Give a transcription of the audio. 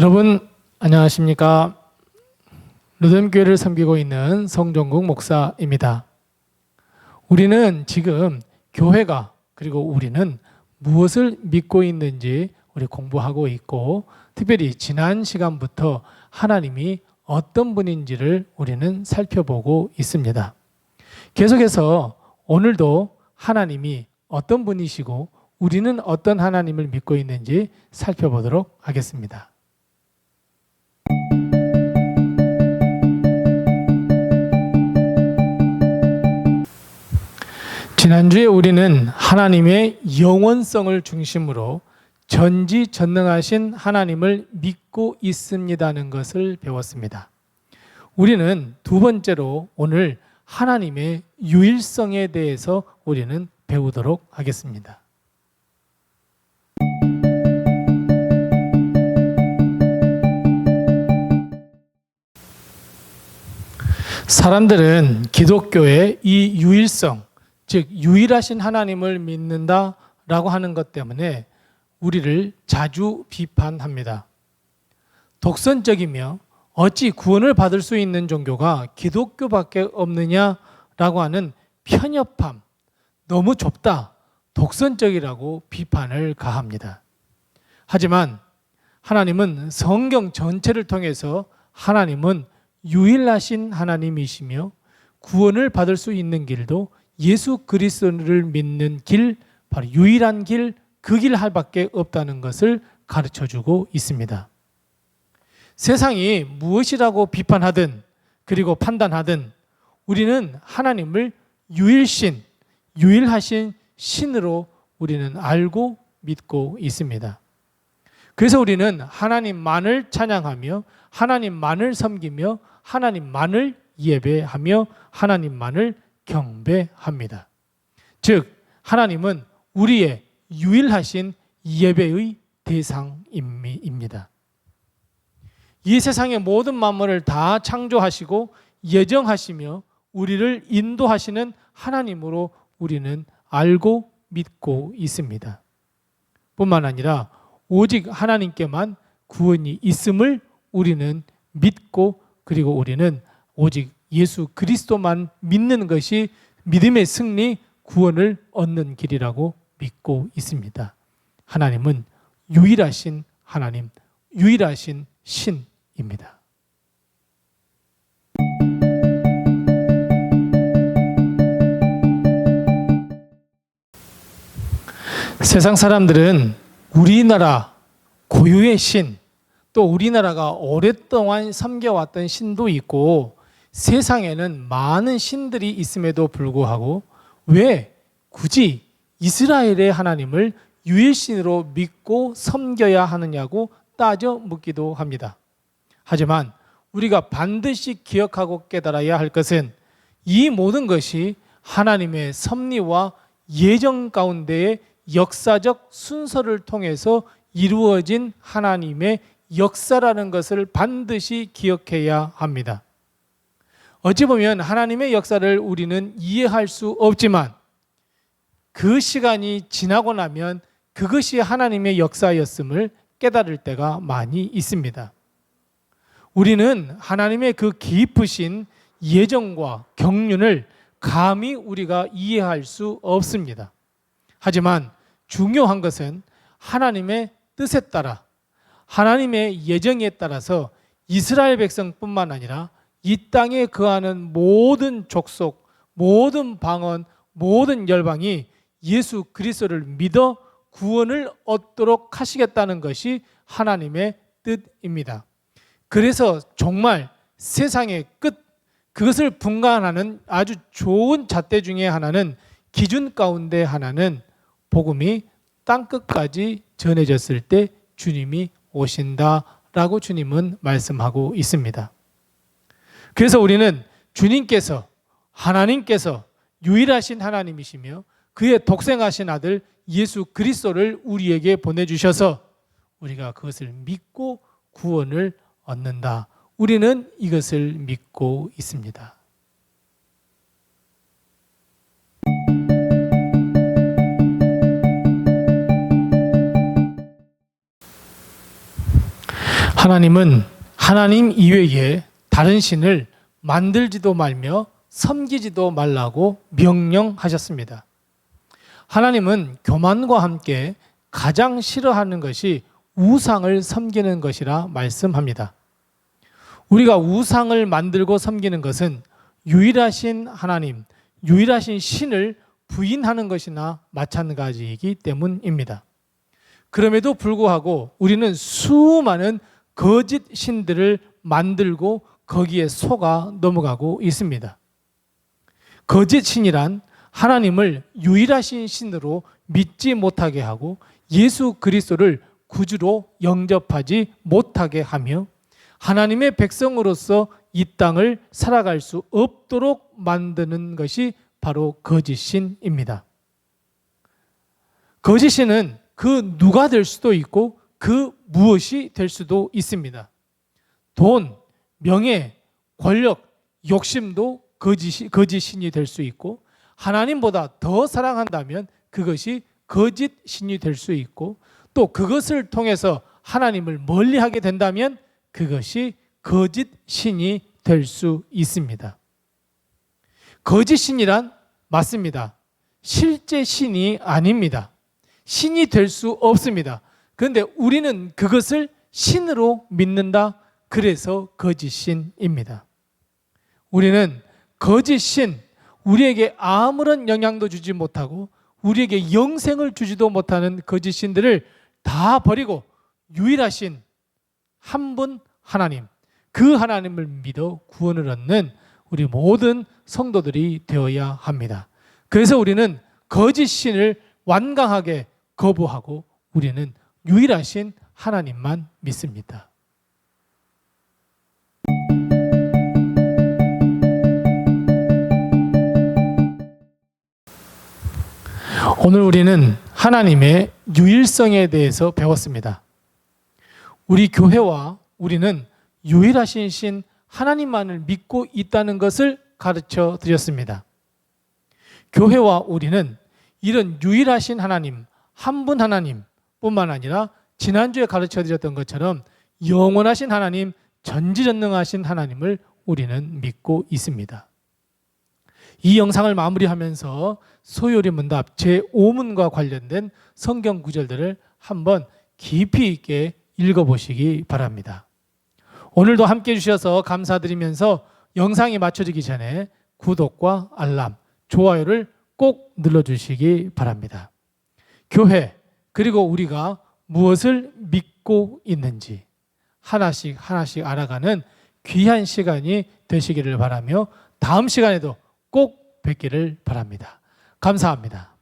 여러분 안녕하십니까? 르뎀교회를 섬기고 있는 성종국 목사입니다. 우리는 지금 교회가 그리고 우리는 무엇을 믿고 있는지 우리 공부하고 있고, 특별히 지난 시간부터 하나님이 어떤 분인지를 우리는 살펴보고 있습니다. 계속해서 오늘도 하나님이 어떤 분이시고 우리는 어떤 하나님을 믿고 있는지 살펴보도록 하겠습니다. 지난주에 우리는 하나님의 영원성을 중심으로 전지전능하신 하나님을 믿고 있습니다는 것을 배웠습니다. 우리는 두 번째로 오늘 하나님의 유일성에 대해서 우리는 배우도록 하겠습니다. 사람들은 기독교의 이 유일성, 즉 유일하신 하나님을 믿는다라고 하는 것 때문에 우리를 자주 비판합니다. 독선적이며 어찌 구원을 받을 수 있는 종교가 기독교밖에 없느냐라고 하는 편협함, 너무 좁다, 독선적이라고 비판을 가합니다. 하지만 하나님은 성경 전체를 통해서 하나님은 유일하신 하나님이시며 구원을 받을 수 있는 길도 예수 그리스도를 믿는 길, 바로 유일한 길, 그 길 밖에 없다는 것을 가르쳐주고 있습니다. 세상이 무엇이라고 비판하든 그리고 판단하든 우리는 하나님을 유일하신 신으로 우리는 알고 믿고 있습니다. 그래서 우리는 하나님만을 찬양하며 하나님만을 섬기며 하나님만을 예배하며 하나님만을 경배합니다. 즉 하나님은 우리의 유일하신 예배의 대상입니다. 이 세상의 모든 만물을 다 창조하시고 예정하시며 우리를 인도하시는 하나님으로 우리는 알고 믿고 있습니다. 뿐만 아니라 오직 하나님께만 구원이 있음을 우리는 믿고, 그리고 우리는 오직 예수 그리스도만 믿는 것이 믿음의 승리, 구원을 얻는 길이라고 믿고 있습니다. 하나님은 유일하신 하나님, 유일하신 신입니다. 세상 사람들은 우리나라 고유의 신, 또 우리나라가 오랫동안 섬겨왔던 신도 있고 세상에는 많은 신들이 있음에도 불구하고 왜 굳이 이스라엘의 하나님을 유일신으로 믿고 섬겨야 하느냐고 따져 묻기도 합니다. 하지만 우리가 반드시 기억하고 깨달아야 할 것은 이 모든 것이 하나님의 섭리와 예정 가운데의 역사적 순서를 통해서 이루어진 하나님의 역사라는 것을 반드시 기억해야 합니다. 어찌 보면 하나님의 역사를 우리는 이해할 수 없지만 그 시간이 지나고 나면 그것이 하나님의 역사였음을 깨달을 때가 많이 있습니다. 우리는 하나님의 그 깊으신 예정과 경륜을 감히 우리가 이해할 수 없습니다. 하지만 중요한 것은 하나님의 뜻에 따라, 하나님의 예정에 따라서 이스라엘 백성뿐만 아니라 이 땅에 거하는 모든 족속, 모든 방언, 모든 열방이 예수 그리스도를 믿어 구원을 얻도록 하시겠다는 것이 하나님의 뜻입니다. 그래서 정말 세상의 끝, 그것을 분간하는 아주 좋은 잣대 중에 하나는, 기준 가운데 하나는 복음이 땅끝까지 전해졌을 때 주님이 오신다라고 주님은 말씀하고 있습니다. 그래서 우리는 주님께서, 하나님께서 유일하신 하나님이시며 그의 독생하신 아들 예수 그리스도를 우리에게 보내주셔서 우리가 그것을 믿고 구원을 얻는다. 우리는 이것을 믿고 있습니다. 하나님은 하나님 이외에 다른 신을 만들지도 말며 섬기지도 말라고 명령하셨습니다. 하나님은 교만과 함께 가장 싫어하는 것이 우상을 섬기는 것이라 말씀합니다. 우리가 우상을 만들고 섬기는 것은 유일하신 하나님, 유일하신 신을 부인하는 것이나 마찬가지이기 때문입니다. 그럼에도 불구하고 우리는 수많은 거짓 신들을 만들고 거기에 속아 넘어가고 있습니다. 거짓 신이란 하나님을 유일하신 신으로 믿지 못하게 하고 예수 그리스도를 구주로 영접하지 못하게 하며 하나님의 백성으로서 이 땅을 살아갈 수 없도록 만드는 것이 바로 거짓신입니다. 거짓신은 그 누가 될 수도 있고 그 무엇이 될 수도 있습니다. 돈, 명예, 권력, 욕심도 거짓신이 될 수 있고 하나님보다 더 사랑한다면 그것이 거짓신이 될 수 있고 또 그것을 통해서 하나님을 멀리하게 된다면 그것이 거짓신이 될 수 있습니다. 거짓신이란 맞습니다. 실제 신이 아닙니다. 신이 될 수 없습니다. 그런데 우리는 그것을 신으로 믿는다. 그래서 거짓신입니다. 우리는 거짓신, 우리에게 아무런 영향도 주지 못하고 우리에게 영생을 주지도 못하는 거짓신들을 다 버리고 유일하신 한 분 하나님, 그 하나님을 믿어 구원을 얻는 우리 모든 성도들이 되어야 합니다. 그래서 우리는 거짓신을 완강하게 거부하고 우리는 유일하신 하나님만 믿습니다. 오늘 우리는 하나님의 유일성에 대해서 배웠습니다. 우리 교회와 우리는 유일하신 신 하나님만을 믿고 있다는 것을 가르쳐 드렸습니다. 교회와 우리는 이런 유일하신 하나님, 한 분 하나님뿐만 아니라 지난주에 가르쳐 드렸던 것처럼 영원하신 하나님, 전지전능하신 하나님을 우리는 믿고 있습니다. 이 영상을 마무리하면서 소요리 문답 제5문과 관련된 성경 구절들을 한번 깊이 있게 읽어보시기 바랍니다. 오늘도 함께 해주셔서 감사드리면서 영상이 마쳐지기 전에 구독과 알람, 좋아요를 꼭 눌러주시기 바랍니다. 교회, 그리고 우리가 무엇을 믿고 있는지 하나씩 알아가는 귀한 시간이 되시기를 바라며 다음 시간에도 꼭 뵙기를 바랍니다. 감사합니다.